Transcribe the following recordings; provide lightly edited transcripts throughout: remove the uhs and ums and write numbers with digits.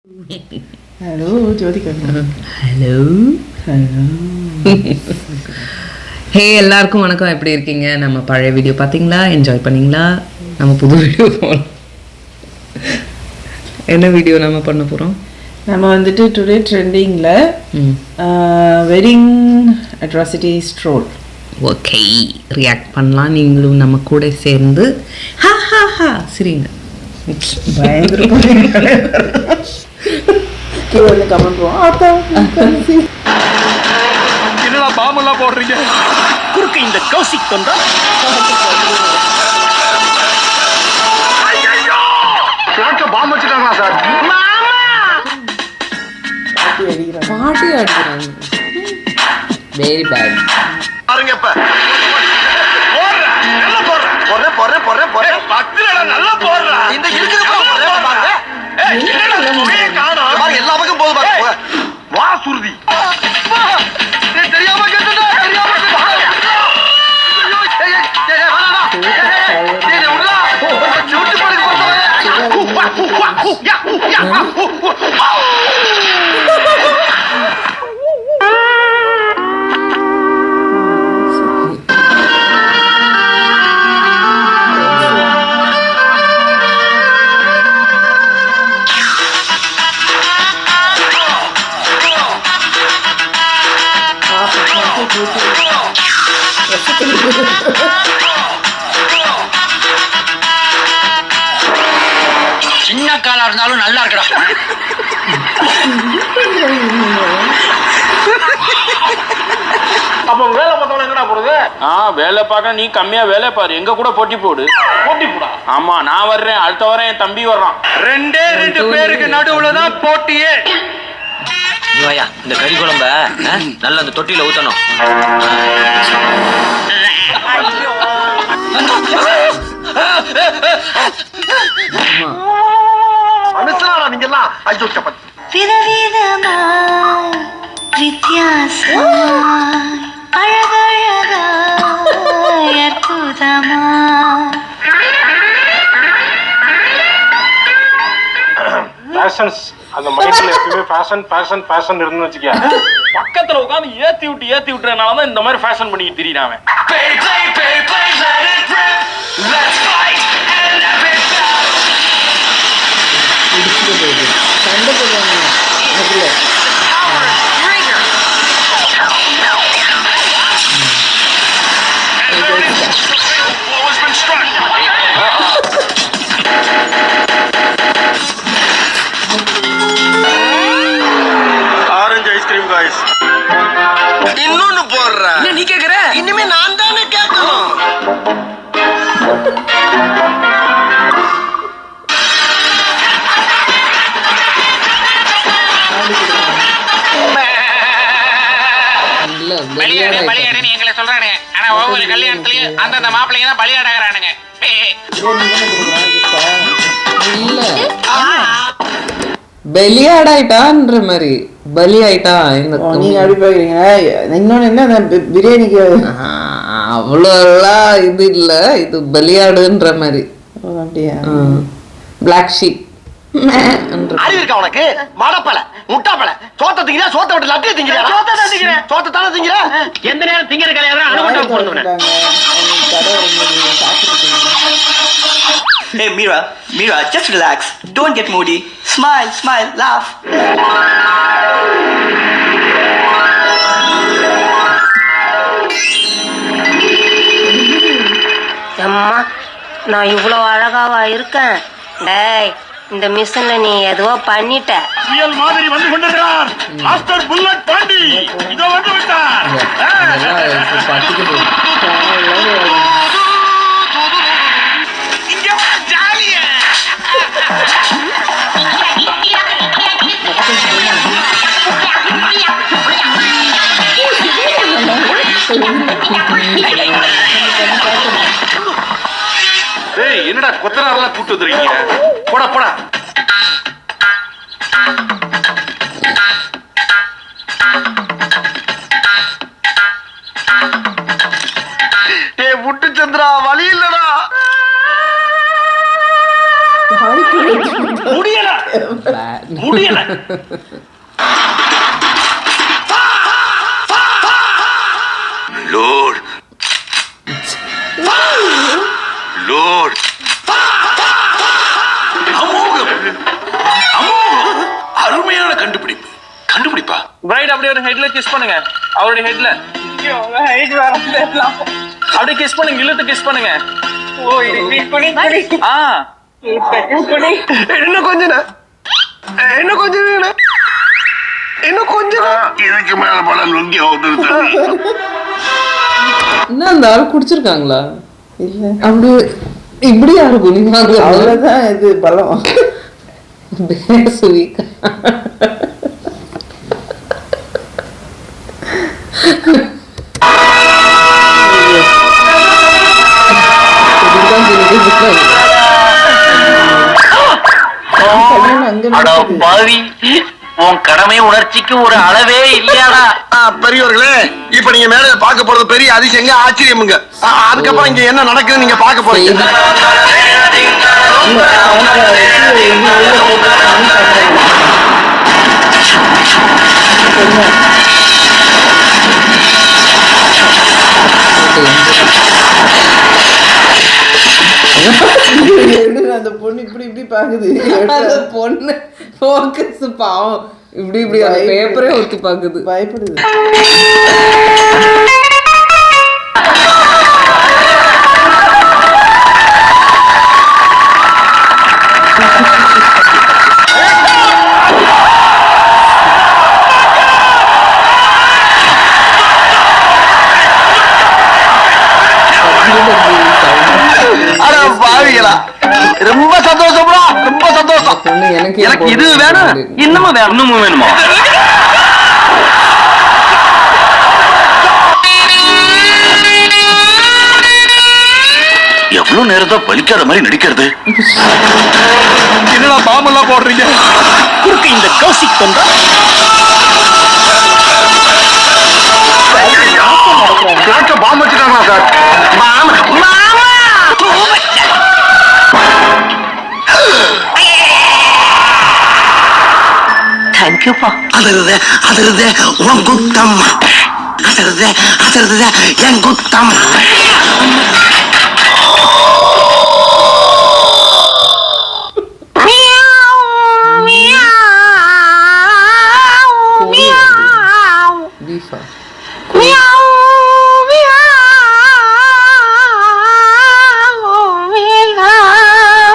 Hello Jyothika. Hello hello. Hey எல்லாருக்கும் வணக்கம். எப்படி இருக்கீங்க? நம்ம பழைய வீடியோ பார்த்தீங்களா? என்ஜாய் பண்ணீங்களா? நம்ம புது வீடியோ போகலாம். என்ன வீடியோ நம்ம பண்ண போகிறோம்? நம்ம வந்துட்டு டுடே ட்ரெண்டிங்கில் wedding atrocities troll. Okay, react பண்ணலாம். நீங்களும் நம்ம கூட சேர்ந்து ஹா ஹா ஹா சரிங்க. பயங்கர கீழே கமெண்ட் என்னடா பாம்பெல்லாம் போடுறீங்க? குறுக்க இந்த கௌசிக் தொண்டா பாம்பு வச்சுட்டாங்களா சார்? பாட்டி அடிக்கிறாங்க. Very bad. பாருங்க இப்ப நல்லா போடுற இந்த எல்லா பக்கம் போது வா சுருதி தெரியாம சின்ன காலா இருந்தாலும் நல்லா இருக்கடா. அப்ப வேலை பார்த்தவங்க என்னடா போடுது? வேலை பார்க்க நீ கம்மியா வேலை பாரு. எங்க கூட போட்டி போடு. போட்டி போடா. ஆமா, நான் வர்றேன். அடுத்த வாரம் என் தம்பி வர்றான். ரெண்டு பேருக்கு நடுவுலதான் போட்டியே. இந்த கறி குழம்ப நல்லா அந்த தொட்டியில ஊத்தணும். மனுஷனா நீங்க எல்லாம் ஐயோ சப்பாத்தி. விதவிதமாய் வித்தியாசமாய் அழகழகாய் அற்புதமாய் ஃபேஷன்ஸ் அந்த மைண்ட்ல எப்பவுமே ஃபேஷன் இருந்து வச்சுக்க. பக்கத்துல உட்காந்து ஏத்தி விட்டுறனால தான் இந்த மாதிரி ஃபேஷன் பண்ணிட்டு திரியிறான். சண்டை போடுவாங்க. Orange ice cream guys. இன்னொன்னு போடுற. நீ கேக்குற? இனிமே நான் தானே கேட்கணும். பலியாடுன்னு எங்களை சொல்றானுங்க. ஆனா ஒவ்வொரு கல்யாணத்துலயும் அந்தந்த மாப்பிள்ளைங்க தான் பலியாடுறானுங்க. பலியாடாயிட்டான்ற மாதிரி பலி ஆயிட்டா. நீங்க அப்படி பாக்குறீங்க. இன்னொன்னு என்ன, பிரியாணிக்கு அவ்வளோலாம் இது இல்ல, இது பலியாடுன்ற மாதிரி. அப்படியா? Black sheep. அறிவு இருக்கா உனக்கு? மடப்பல முட்டாப்பல சோத்த திங்கிற சோத்த விட்டு லட்டிய திங்கிற சோத்த தானே திங்கிற. எந்த நேரம் திங்கிற கல்யாணம் அனுபவம் போடுறேன். Hey Mira, just relax. Don't get moody. Smile, laugh. அம்மா, நான் இவ்வளோ அழகாவா இருக்கேன்? டேய், இந்த மிஷின்ல நீ எதுவோ பண்ணிட்ட. புயல் மாதிரி வந்து கொண்டிருக்கிறார் மாஸ்டர் புல்லட் பாண்டி. இதோ வந்து விட்டார். இங்க ஜாலியா என்னடா கொத்தனாரெல்லாம் கூட்டு வந்துருக்கீங்க? போடா. விட்டு சந்திரா, வழி இல்லடா. முடியல முடியல. லோட் லோட் அமோகம் அமோகம் அருமையான கண்டுபிடிப்பா பிரைட் அப்படியே ஒரு ஹெட்ல கிஸ் பண்ணுங்க. அவருடைய ஹெட்ல அப்படியே கிஸ் பண்ணுங்க. இழுத்து கிஸ் பண்ணுங்க. இன்னும் கொஞ்சம் இதுக்கு மேல பல லுங்கி என்ன அந்த ஆள் குடிச்சிருக்காங்களா? இல்ல அப்படி இப்படி யாரு குனிவாங்க? அவ்வளவுதான் இது பலம். சுவிக்கா உன் கடமை உணர்ச்சிக்கு ஒரு அளவே இல்லையாடா. பெரியவர்களே, இப்ப நீங்க மேல பார்க்க போறது பெரிய அதிசயங்க, ஆச்சரியமுங்க. அதுக்கப்புறம் இங்க என்ன நடக்குது நீங்க பார்க்க போறீங்க. அந்த பொண்ணு இப்படி இப்படி பாக்குது. அந்த பொண்ணு ஃபோக்கஸ் பாவம் இப்படி இப்படி அந்த பேப்பரே ஒத்தி பாக்குது. பயப்படுது. ரொம்ப சந்தோஷம்டா, ரொம்ப சந்தோஷம். எனக்கு இது வேணும், இன்னமும் வேணுமா? எவ்வளவு நேரம் தான் பலிக்காத மாதிரி நடிக்கிறது. என்னடா பாம்பெல்லாம் போடுறீங்க? குறுக்கு இந்த கௌசிக் தொண்டா பாம்பு வச்சுட்டாங்களா சார்? தேங்க்யூப்பா. அதருது உன் குத்தம். அதருது என் குத்தம்.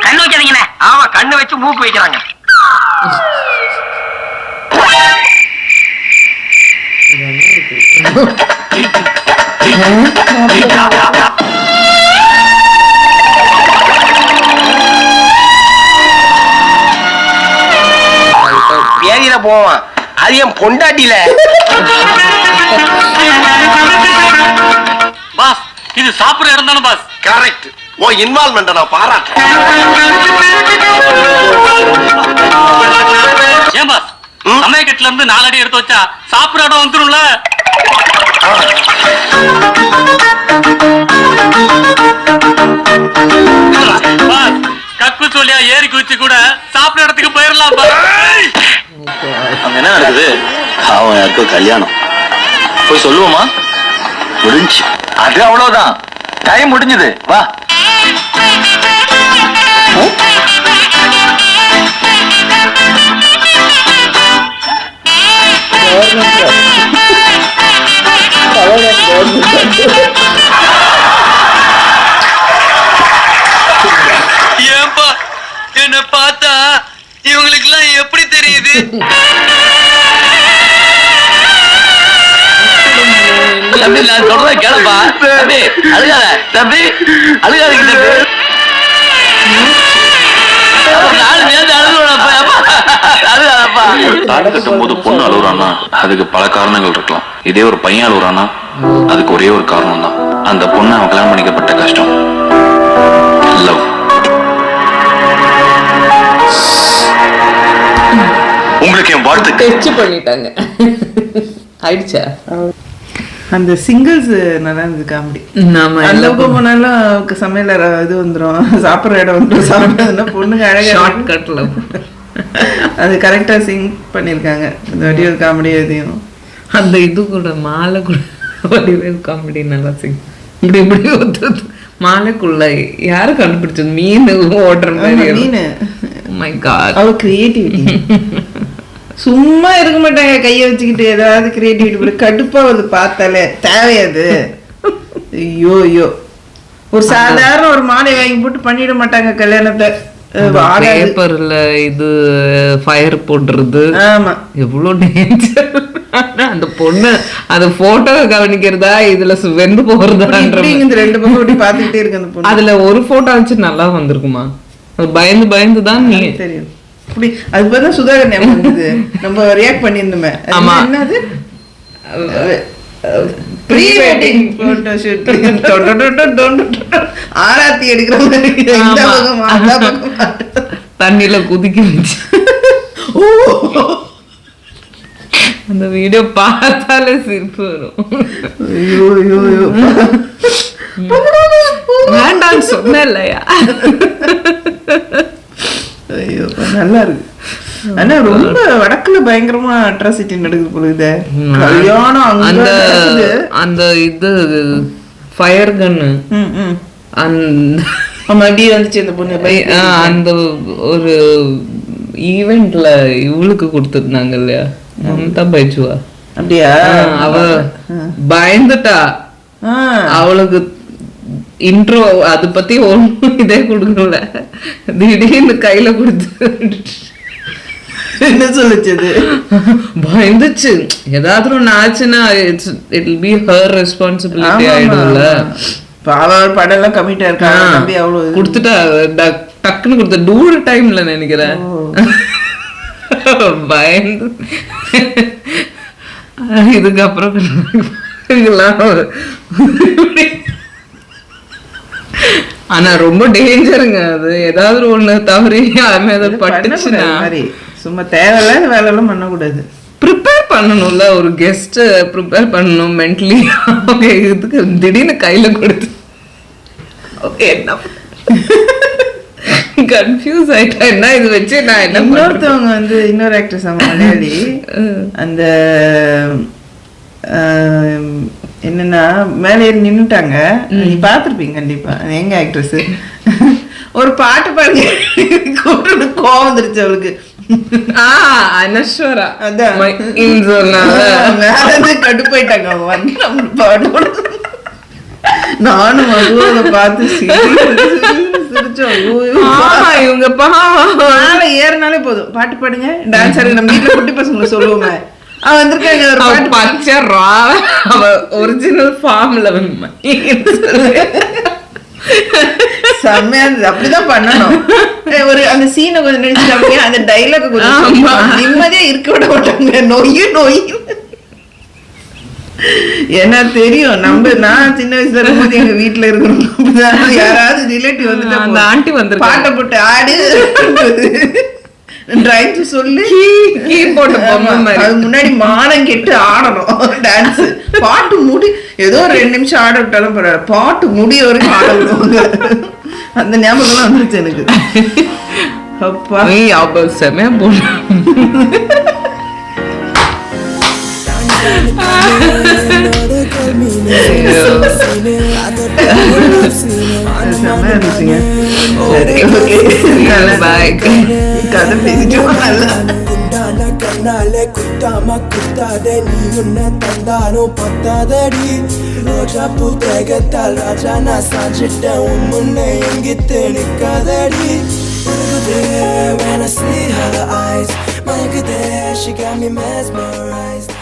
கண்ணு வைக்காதீங்கண்ணே. ஆமா, கண்ணு வச்சு மூக்கு வைக்கிறாங்க. ஏரியில போவான், அது என் பொண்டாட்டில. பாஸ், இது சாப்பிடுற இடம் தானே பாஸ்? கரெக்ட். உன் இன்வால்வ்மெண்ட் நான் பாராட்டேன். ஏன் பாஸ், சமயக்கட்டுல இருந்து 4 அடி எடுத்து வச்சா சாப்பிடுற இடம் வந்துரும்ல? பாஸ், கக்கு சொல்லியா ஏறி குதிச்சு கூட சாப்பிடுற இடத்துக்கு போயிடலாம் பாஸ். அங்க என்ன நடக்குது? அவன் யாருக்கோ கல்யாணம். போய் சொல்லுவோமா? முடிஞ்சு. அது அவ்வளவுதான், டைம் முடிஞ்சது. வா. ஏன்பா என்ன பார்த்தா இவங்களுக்கு எல்லாம் எப்படி தெரியுது? தம்பி, நான் சொல்றத கேளுப்பா. தம்பி அழுகாத, தம்பி அழுகாதீங்க தம்பி. தாலி கட்டும் போது பொண்ணு அழுகுறான்னா அதுக்கு பல காரணங்கள் இருக்கலாம். இதே ஒரு பையன் அழுகுறான்னா அதுக்கு ஒரே ஒரு காரணம் தான். அந்த பொண்ணு அவன் கல்யாணம் பண்ணிக்கப்பட்ட கஷ்டம், லவ். உங்களுக்கு என் வாழ்த்து. டெஸ்ட் பண்ணிட்டாங்க. ஆயிடுச்சா? அந்த சிங்கிள்ஸ் நல்லா இருந்தது காமெடி. அந்த பக்கம் போனாலும் சமையல இது வந்துடும், சாப்பிட்ற இடம் வந்துடும். சாப்பிட்றதுன்னா பொண்ணுங்க அழகா ஷார்ட் கட்ல அது கரெக்டா சிங் பண்ணிருக்காங்க இந்த வடிவேல் காமெடி எதையும். அந்த இது கூட மாலை கூட வடிவேல் காமெடி நல்லா சிங் இப்படி இப்படி ஒத்துது மாலைக்குள்ள யாரு கண்டுபிடிச்சது மீன் ஓடுற மாதிரி மீன். மை காட் அவ கிரியேட்டிவிட்டி சும்மா இருக்க மாட்டாங்க கையை வச்சுக்கிட்டு ஏதாவது கிரியேட்டிவிட்டி கடுப்பா வந்து பார்த்தாலே தேவையாது. ஐயோ ஐயோ ஒரு சாதாரண ஒரு மாலை வாங்கி போட்டு பண்ணிட மாட்டாங்க கல்யாணத்தை. பேப்பர்ல இது ஃபயர் போடுறது ஆமா எவ்வளவு டேஞ்சர். அந்த பொண்ணு அந்த போட்டோ கவனிக்கிறதா இதுல வெந்து போறதான்ற ரெண்டு பக்கம் அப்படி பாத்துக்கிட்டே இருக்கு அந்த பொண்ணு. அதுல ஒரு போட்டோ வச்சு நல்லா வந்திருக்குமா? பயந்து பயந்து தான் நீ தெரியும் அப்படி அது பார்த்தா சுதாகர் ஞாபகம் வந்தது. நம்ம ரியாக்ட் பண்ணியிருந்தோமே. ஆமா என்னது ப்ரீ வெட்டிங் போட்டோ ஷூட் ஆராத்தி எடுக்கிற மாதிரி இந்த பக்கம் அந்த பக்கம் தண்ணியில குதிக்க வச்சு அந்த வீடியோ பார்த்தாலே சிரிப்பு வரும். ஐயோ ஐயோ ஐயோ வேண்டாம் சொன்ன இல்லையா? ஐயோ நல்லா இருக்கு. ஆனா ரொம்ப வடக்குல பயங்கரமா அட்ராசிட்டி நடக்குது போல. கல்யாணம் அந்த அந்த இது ஃபயர் கன்னு அந்த அப்படியே வந்துச்சு அந்த பொண்ணு. அந்த ஒரு ஈவென்ட்ல இவளுக்கு கொடுத்துருந்தாங்க இல்லையா மம்தா பைஜுவா. அப்படியா? அவ பயந்துட்டா. அவளுக்கு இன்ட்ரோ அது பத்தி ஒண்ணும் இதே கொடுக்கல. திடீர்னு கையில கொடுத்து என்ன சொல்லுச்சு? பயந்துச்சு. ஏதாவது ஒண்ணு ஆச்சுன்னா it will be her responsibility ஆயிடும்ல. அவள் படம் எல்லாம் கமிட்டா இருக்கா நம்பி அவ்வளவு கொடுத்துட்டா. டக்குன்னு கொடுத்த டூர் டைம்ல நினைக்கிறேன். பயந்து இதுக்கப்புறம் ஆனா ரொம்ப டேஞ்சருங்க அது. ஏதாவது ஒண்ணு தவறி அதை பட்டுச்சுன்னா சும்மா தேவையில்லாத வேலை எல்லாம் பண்ணக்கூடாது. ப்ரிப்பேர் பண்ணணும்ல ஒரு கெஸ்ட் ப்ரிப்பேர் பண்ணணும் மென்டலி. இதுக்கு திடீர்னு கையில கொடுத்து என்ன கன்ஃபியூஸ் ஆயிட்டா. என்ன இது வச்சு நான் என்ன இன்னொருத்தவங்க வந்து இன்னொரு ஆக்ட்ரஸ் மலையாளி அந்த என்னன்னா மேலே ஏறி நின்னுட்டாங்க. நீ பாத்திருப்பீங்க கண்டிப்பா. எங்க ஆக்ட்ரஸ் ஒரு பாட்டு பாருங்க கோவம் வந்துருச்சு அவளுக்கு. அனஸ்வரா அதான் கடுப்பாயிட்டாங்க. நானும் மதுவை பார்த்து சிரிச்சோம். இவங்க ஏறினாலே போதும் பாட்டு பாடுங்க டான்ஸ் ஆடுங்க. நம்ம வீட்டுல குட்டி பசங்களை சொல்லுவோமே அவ வந்திருக்காங்க ஒரு பாட்டு பச்சை அவ ஒரிஜினல் ஃபார்ம்ல செம்மையா இருந்தது. அப்படிதான் பண்ணணும். ஒரு அந்த சீனை கொஞ்சம் நினைச்சிட்டாங்க. அந்த டைலாக் கொஞ்சம் நிம்மதியா இருக்க விட மாட்டாங்க. நொய் ஏன்னா தெரியும் நான் சின்ன வயசுல இருக்கும்போது எங்க வீட்டுல இருக்கணும் யாராவது ரிலேட்டிவ் வந்துட்டு அந்த ஆண்டி வந்து பாட்டை போட்டு ஆடு சொல்லி அது முன்னாடி மானம் கெட்டு ஆடணும் டான்ஸ். பாட்டு முடி ஏதோ 2 நிமிஷம் ஆட விட்டாலும் பரவாயில்ல, பாட்டு முடிய வரைக்கும் ஆட விடுவாங்க. அந்த ஞாபகம் வந்துருச்சு எனக்கு. அப்பா செமையா போன கதை பேசிட்டு கண்ணாலே குத்தாம குத்தாதே நீ உன்னை தந்தாலும் பத்தாதடி. ரோஜா பூ தேகத்தால் ராஜா நான் சாஞ்சிட்டேன் உன் முன்னே எங்கிட்டு நிக்காதடி. When I see her eyes, my good she got me mesmerized.